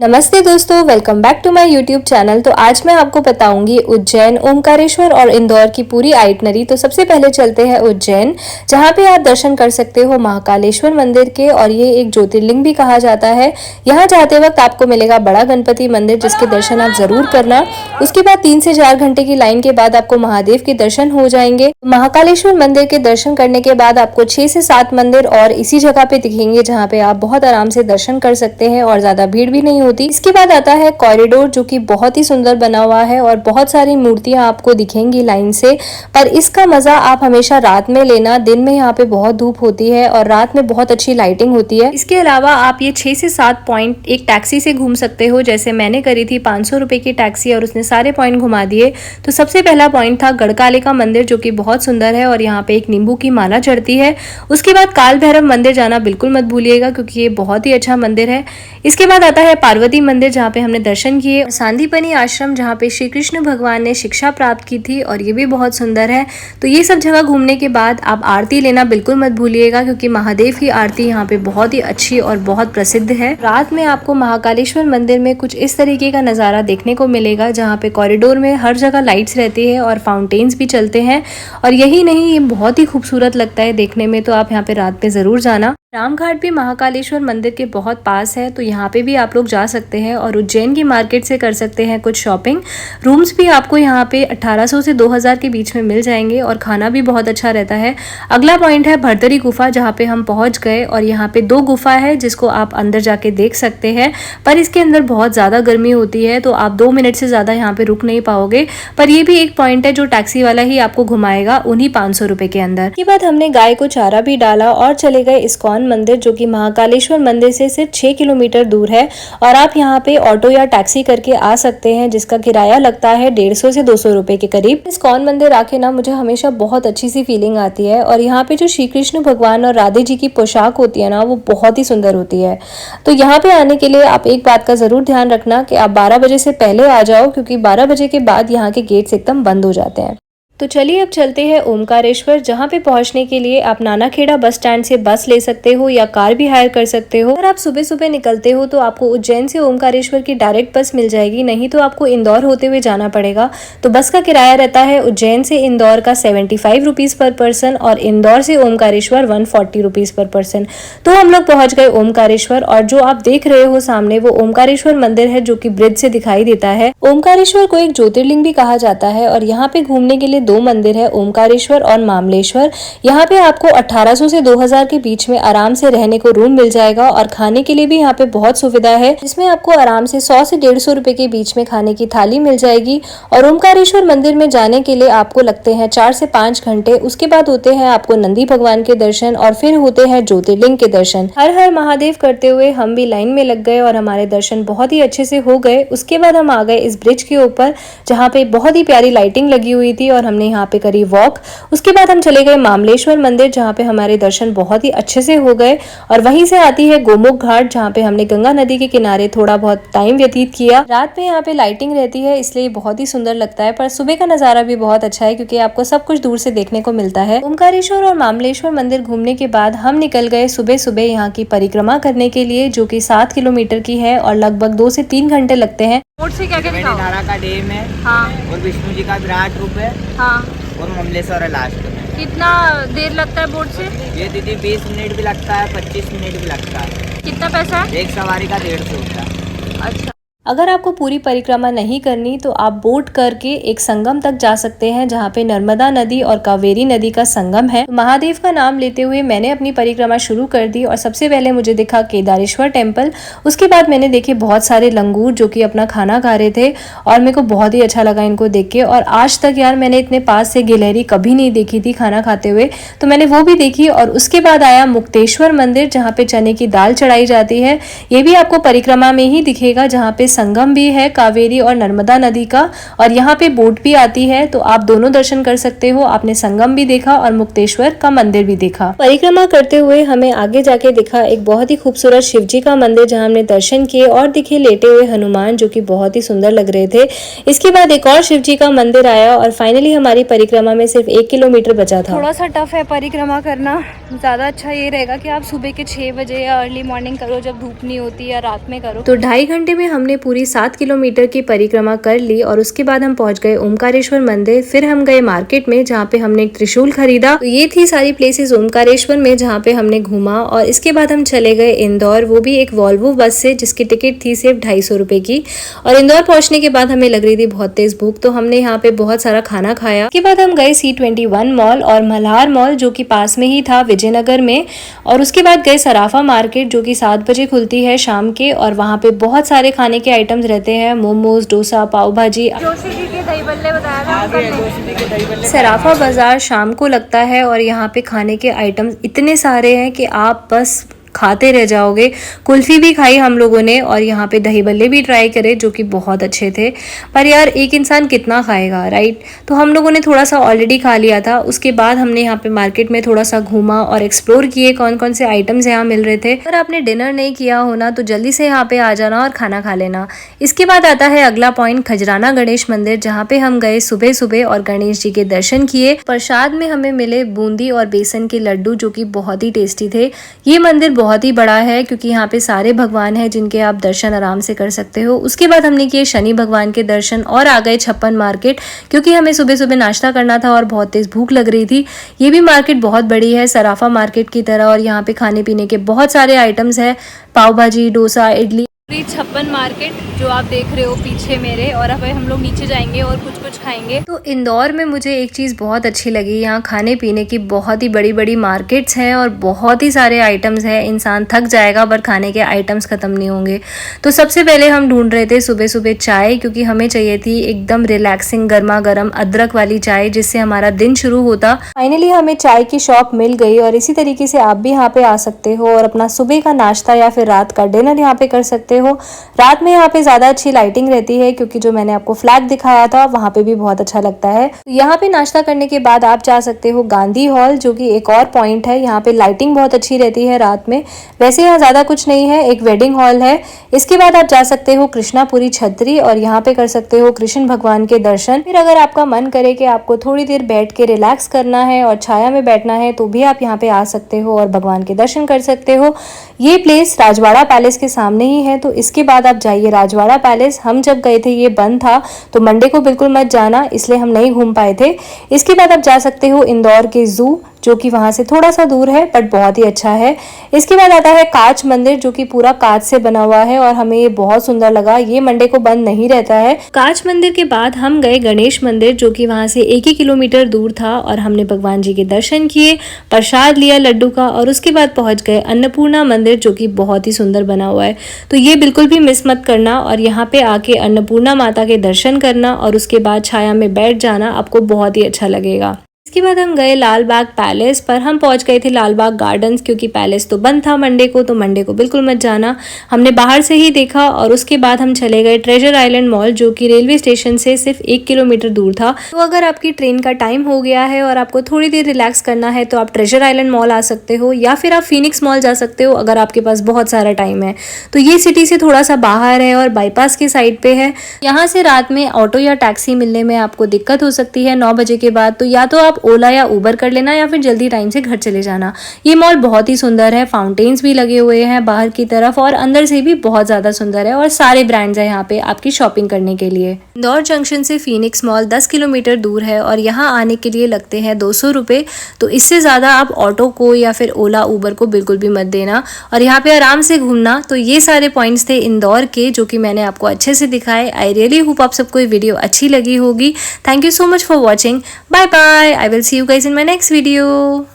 नमस्ते दोस्तों, welcome back to my YouTube channel. तो आज मैं आपको बताऊंगी उज्जैन, ओमकारेश्वर और इंदौर की पूरी आइटनरी। तो सबसे पहले चलते हैं उज्जैन, जहां पे आप दर्शन कर सकते हो महाकालेश्वर मंदिर के, और ये एक ज्योतिर्लिंग भी कहा जाता है। यहाँ जाते वक्त आपको मिलेगा बड़ा गणपति मंदिर, जिसके दर्शन आप जरूर करना। उसके बाद 3 से 4 घंटे की लाइन के बाद आपको महादेव के दर्शन हो जाएंगे। महाकालेश्वर मंदिर के दर्शन करने के बाद आपको 6 से 7 मंदिर और इसी जगह पे दिखेंगे, जहाँ पे आप बहुत आराम से दर्शन कर सकते हैं और ज्यादा भीड़ भी नहीं होती। इसके बाद आता है कॉरिडोर, जो कि बहुत ही सुंदर बना हुआ है और बहुत सारी मूर्तियां आपको दिखेंगी लाइन से। पर इसका मजा आप हमेशा रात में लेना। दिन में यहाँ पे बहुत धूप होती है और रात में बहुत अच्छी लाइटिंग होती है। इसके अलावा आप ये 6 से 7 पॉइंट एक टैक्सी से घूम सकते हो, जैसे मैंने करी थी 500 रुपए की टैक्सी और उसने सारे पॉइंट घुमा दिए। तो सबसे पहला पॉइंट था गढ़कालिका मंदिर, जो कि बहुत सुंदर है और यहाँ पे एक नींबू की माला चढ़ती है। उसके बाद काल भैरव मंदिर जाना बिल्कुल मत भूलिएगा, क्योंकि ये बहुत ही अच्छा मंदिर है। इसके बाद आता है पार्वती मंदिर, जहाँ पे हमने दर्शन किए। सांदीपनी आश्रम, जहाँ पे श्री कृष्ण भगवान ने शिक्षा प्राप्त की थी, और ये भी बहुत सुंदर है। तो ये सब जगह घूमने के बाद आप आरती लेना बिल्कुल मत भूलिएगा, क्योंकि महादेव की आरती यहाँ पे बहुत ही अच्छी और बहुत प्रसिद्ध है। रात में आपको महाकालेश्वर मंदिर में कुछ इस तरीके का नज़ारा देखने को मिलेगा, जहाँ पे कॉरिडोर में हर जगह लाइट्स रहती है और फाउंटेन्स भी चलते हैं। और यही नहीं, ये बहुत ही खूबसूरत लगता है देखने में। तो आप यहाँ पे रात में ज़रूर जाना। रामघाट भी महाकालेश्वर मंदिर के बहुत पास है, तो यहाँ पे भी आप लोग जा सकते हैं और उज्जैन की मार्केट से कर सकते हैं कुछ शॉपिंग। रूम्स भी आपको यहाँ पे 1800 से 2000 के बीच में मिल जाएंगे और खाना भी बहुत अच्छा रहता है। अगला पॉइंट है भरतरी गुफा, जहाँ पे हम पहुँच गए और यहाँ पे 2 गुफा है जिसको आप अंदर जाके देख सकते हैं। पर इसके अंदर बहुत ज़्यादा गर्मी होती है, तो आप 2 मिनट से ज़्यादा यहाँ पे रुक नहीं पाओगे। पर ये भी एक पॉइंट है जो टैक्सी वाला ही आपको घुमाएगा उन्हीं 500 रुपए के अंदर। इसके बाद हमने गाय को चारा भी डाला और चले गए इस्कॉन मंदिर, जो कि महाकालेश्वर मंदिर से सिर्फ 6 किलोमीटर दूर है। और आप यहाँ पे ऑटो या टैक्सी करके आ सकते हैं, जिसका किराया लगता है 150 से 200 रुपए के करीब। इस्कॉन मंदिर आके ना मुझे हमेशा बहुत अच्छी सी फीलिंग आती है, और यहाँ पे जो श्री कृष्ण भगवान और राधे जी की पोशाक होती है ना, वो बहुत ही सुंदर होती है। तो यहाँ पे आने के लिए आप एक बात का जरूर ध्यान रखना कि आप 12 बजे से पहले आ जाओ, क्योंकि 12 बजे के बाद यहाँ के गेट्स एकदम बंद हो जाते हैं। तो चलिए अब चलते हैं ओमकारेश्वर, जहाँ पे पहुँचने के लिए आप नानाखेड़ा बस स्टैंड से बस ले सकते हो या कार भी हायर कर सकते हो। अगर आप सुबह सुबह निकलते हो तो आपको उज्जैन से ओमकारेश्वर की डायरेक्ट बस मिल जाएगी, नहीं तो आपको इंदौर होते हुए जाना पड़ेगा। तो बस का किराया रहता है उज्जैन से इंदौर का 75 रुपीज़ पर पर्सन, और इंदौर से ओमकारेश्वर 140 रुपीज़ पर पर्सन। तो हम लोग पहुँच गए ओमकारेश्वर, और जो आप देख रहे हो सामने वो ओमकारेश्वर मंदिर है, जो कि ब्रिज से दिखाई देता है। ओमकारेश्वर को एक ज्योतिर्लिंग भी कहा जाता है, और यहाँ पे घूमने के लिए 2 मंदिर है, ओमकारेश्वर और मामलेश्वर। यहाँ पे आपको 1800 से 2000 के बीच में आराम से रहने को रूम मिल जाएगा, और खाने के लिए भी यहाँ पे बहुत सुविधा है, जिसमें आपको आराम से 100 से 150 रुपए के बीच में खाने की थाली मिल जाएगी। और ओमकारेश्वर मंदिर में जाने के लिए आपको लगते हैं 4 से 5 घंटे। उसके बाद होते हैं आपको नंदी भगवान के दर्शन, और फिर होते हैं ज्योतिर्लिंग के दर्शन। हर हर महादेव करते हुए हम भी लाइन में लग गए और हमारे दर्शन बहुत ही अच्छे से हो गए। उसके बाद हम आ गए इस ब्रिज के ऊपर, जहाँ पे बहुत ही प्यारी लाइटिंग लगी हुई थी, और हमने यहाँ पे करी वॉक। उसके बाद हम चले गए मामलेश्वर मंदिर, जहाँ पे हमारे दर्शन बहुत ही अच्छे से हो गए। और वहीं से आती है गोमुख घाट, जहाँ पे हमने गंगा नदी के किनारे थोड़ा बहुत टाइम व्यतीत किया। रात में यहाँ पे लाइटिंग रहती है, इसलिए बहुत ही सुंदर लगता है। पर सुबह का नजारा भी बहुत अच्छा है, क्योंकि आपको सब कुछ दूर से देखने को मिलता है। ओमकारेश्वर और मामलेश्वर मंदिर घूमने के बाद हम निकल गए सुबह सुबह यहाँ की परिक्रमा करने के लिए, जो कि 7 किलोमीटर की है और लगभग 2 से 3 घंटे लगते हैं। से क्या क्या नारा का डैम है, हाँ, और विष्णु जी का विराट रूप है, हाँ, और ममलेश्वर है लास्ट में। कितना देर लगता है बोट से? ये दीदी 20 मिनट भी लगता है, 25 मिनट भी लगता है। कितना पैसा है? एक सवारी का 150 होता है। अच्छा। अगर आपको पूरी परिक्रमा नहीं करनी तो आप बोट करके एक संगम तक जा सकते हैं, जहाँ पे नर्मदा नदी और कावेरी नदी का संगम है। महादेव का नाम लेते हुए मैंने अपनी परिक्रमा शुरू कर दी, और सबसे पहले मुझे दिखा केदारेश्वर टेम्पल। उसके बाद मैंने देखे बहुत सारे लंगूर जो कि अपना खाना खा रहे थे, और मेरे को बहुत ही अच्छा लगा इनको देख के। और आज तक यार मैंने इतने पास से गिलहरी कभी नहीं देखी थी खाना खाते हुए, तो मैंने वो भी देखी। और उसके बाद आया मुक्तेश्वर मंदिर, जहाँ पे चने की दाल चढ़ाई जाती है। ये भी आपको परिक्रमा में ही दिखेगा, जहाँ पे संगम भी है कावेरी और नर्मदा नदी का, और यहाँ पे बोट भी आती है, तो आप दोनों दर्शन कर सकते हो। आपने संगम भी देखा और मुक्तेश्वर का मंदिर भी देखा। परिक्रमा करते हुए हमें आगे जाके दिखा एक बहुत ही खूबसूरत शिव जी का मंदिर, जहाँ हमने दर्शन किए और दिखे लेटे हुए हनुमान जो कि बहुत ही सुंदर लग रहे थे। इसके बाद एक और शिव जी का मंदिर आया और फाइनली हमारी परिक्रमा में सिर्फ 1 किलोमीटर बचा था। थोड़ा सा टफ है परिक्रमा करना, ज़्यादा अच्छा ये रहेगा कि आप सुबह के 6 बजे या अर्ली मॉर्निंग करो जब धूप नहीं होती, या रात में करो। तो 2.5 घंटे में हमने पूरी 7 किलोमीटर की परिक्रमा कर ली और उसके बाद हम पहुंच गए ओमकारेश्वर मंदिर। फिर हम गए मार्केट में जहाँ पे हमने एक त्रिशूल खरीदा। तो ये थी सारी प्लेसेस ओमकारेश्वर में जहाँ पे हमने घूमा, और इसके बाद हम चले गए इंदौर, वो भी एक वॉल्वो बस से जिसकी टिकट थी सिर्फ 250 रुपए की। और इंदौर पहुंचने के बाद हमें लग रही थी बहुत तेज भूख, तो हमने यहाँ पे बहुत सारा खाना खाया। इसके बाद हम गए C21 मॉल और मल्हार मॉल जो कि पास में ही था विजयनगर में, और उसके बाद गए सराफा मार्केट जो कि 7 बजे खुलती है शाम के, और वहाँ पे बहुत सारे खाने के आइटम्स रहते हैं, मोमोज, डोसा, पाव भाजी। जोशी जी के दही बल्ले बताया था। सराफा बाजार शाम को लगता है और यहाँ पे खाने के आइटम्स इतने सारे हैं कि आप बस खाते रह जाओगे। कुल्फी भी खाई हम लोगों ने, और यहाँ पे दही बल्ले भी ट्राई करे जो कि बहुत अच्छे थे। पर यार एक इंसान कितना खाएगा, राइट? तो हम लोगों ने थोड़ा सा ऑलरेडी खा लिया था। उसके बाद हमने यहाँ पे मार्केट में थोड़ा सा घूमा और एक्सप्लोर किए कौन कौन से आइटम्स यहाँ मिल रहे थे। अगर आपने डिनर नहीं किया हो ना तो जल्दी से यहाँ पे आ जाना और खाना खा लेना। इसके बाद आता है अगला पॉइंट, खजराना गणेश मंदिर, जहाँ पे हम गए सुबह सुबह और गणेश जी के दर्शन किए। प्रसाद में हमें मिले बूंदी और बेसन के लड्डू जो कि बहुत ही टेस्टी थे। ये मंदिर बहुत ही बड़ा है क्योंकि यहाँ पे सारे भगवान हैं जिनके आप दर्शन आराम से कर सकते हो। उसके बाद हमने किए शनि भगवान के दर्शन और आ गए छप्पन मार्केट, क्योंकि हमें सुबह सुबह नाश्ता करना था और बहुत तेज भूख लग रही थी। ये भी मार्केट बहुत बड़ी है सराफा मार्केट की तरह, और यहाँ पे खाने पीने के बहुत सारे आइटम्स है, पाव भाजी, डोसा, इडली। छप्पन मार्केट जो आप देख रहे हो पीछे मेरे, और अब हम लोग नीचे जाएंगे और कुछ खाएंगे। तो इंदौर में मुझे एक चीज़ बहुत अच्छी लगी, यहाँ खाने पीने की बहुत ही बड़ी बड़ी मार्केट्स हैं और बहुत ही सारे आइटम्स हैं। इंसान थक जाएगा पर खाने के आइटम्स ख़त्म नहीं होंगे। तो सबसे पहले हम ढूंढ रहे थे सुबह सुबह चाय, क्योंकि हमें चाहिए थी एकदम रिलैक्सिंग गर्मा गर्म अदरक वाली चाय जिससे हमारा दिन शुरू होता। फाइनली हमें चाय की शॉप मिल गई, और इसी तरीके से आप भी यहाँ पे आ सकते हो और अपना सुबह का नाश्ता या फिर रात का डिनर यहाँ पे कर सकते हो। रात में यहाँ पे ज्यादा अच्छी लाइटिंग रहती है, क्योंकि जो मैंने आपको फ्लैग दिखाया था वहाँ पे भी बहुत अच्छा लगता है। तो यहाँ पे नाश्ता करने के बाद आप जा सकते हो गांधी हॉल, जो कि एक और पॉइंट है। यहाँ पे लाइटिंग बहुत अच्छी रहती है रात में। वैसे यहाँ ज्यादा कुछ नहीं है, एक वेडिंग हॉल है। इसके बाद आप जा सकते हो कृष्णापुरी छतरी, और यहाँ पे कर सकते हो कृष्ण भगवान के दर्शन। फिर अगर आपका मन करे कि आपको थोड़ी देर बैठ के रिलैक्स करना है और छाया में बैठना है तो भी आप यहाँ पे आ सकते हो और भगवान के दर्शन कर सकते हो। ये प्लेस राजवाड़ा पैलेस के सामने ही है, तो इसके बाद आप जाइए राजवाड़ा पैलेस। हम जब गए थे ये बंद था, तो मंडे को बिल्कुल मत जाना, इसलिए हम नहीं घूम पाए थे। इसके बाद आप जा सकते हो इंदौर के जू, जो कि वहां से थोड़ा सा दूर है बट बहुत ही अच्छा है। इसके बाद आता है कांच मंदिर, जो कि पूरा कांच से बना हुआ है और हमें ये बहुत सुंदर लगा। ये मंडे को बंद नहीं रहता है। कांच मंदिर के बाद हम गए गणेश मंदिर, जो कि वहां से 1 ही किलोमीटर दूर था, और हमने भगवान जी के दर्शन किए, प्रसाद लिया लड्डू का, और उसके बाद पहुंच गए अन्नपूर्णा मंदिर, जो कि बहुत ही सुंदर बना हुआ है। तो ये बिल्कुल भी मिस मत करना, और यहाँ पे आके अन्नपूर्णा माता के दर्शन करना और उसके बाद छाया में बैठ जाना, आपको बहुत ही अच्छा लगेगा। इसके बाद हम गए लाल बाग पैलेस, पर हम पहुंच गए थे लाल बाग गार्डन्स, क्योंकि पैलेस तो बंद था मंडे को, तो मंडे को बिल्कुल मत जाना। हमने बाहर से ही देखा, और उसके बाद हम चले गए ट्रेजर आइलैंड मॉल, जो कि रेलवे स्टेशन से सिर्फ 1 किलोमीटर दूर था। तो अगर आपकी ट्रेन का टाइम हो गया है और आपको थोड़ी देर रिलैक्स करना है तो आप ट्रेजर आइलैंड मॉल आ सकते हो, या फिर आप फीनिक्स मॉल जा सकते हो अगर आपके पास बहुत सारा टाइम है। तो ये सिटी से थोड़ा सा बाहर है और बाईपास की साइड पे है। यहाँ से रात में ऑटो या टैक्सी मिलने में आपको दिक्कत हो सकती है 9 बजे के बाद, तो या तो आप ओला या उबर कर लेना या फिर जल्दी टाइम से घर चले जाना। ये मॉल बहुत ही सुंदर है, फाउंटेन्स भी लगे हुए हैं बाहर की तरफ, और अंदर से भी बहुत ज्यादा सुंदर है, और सारे ब्रांड्स हैं यहाँ पे आपकी शॉपिंग करने के लिए। इंदौर जंक्शन से फीनिक्स मॉल 10 किलोमीटर दूर है, और यहाँ आने के लिए लगते हैं 200 रुपये। तो इससे ज्यादा आप ऑटो को या फिर ओला उबर को बिल्कुल भी मत देना, और यहाँ पे आराम से घूमना। तो ये सारे पॉइंट्स थे इंदौर के, जो कि मैंने आपको अच्छे से दिखाए। आई रियली होप आप सबको ये वीडियो अच्छी लगी होगी। Thank you so much for watching. Bye bye. I will see you guys in my next video.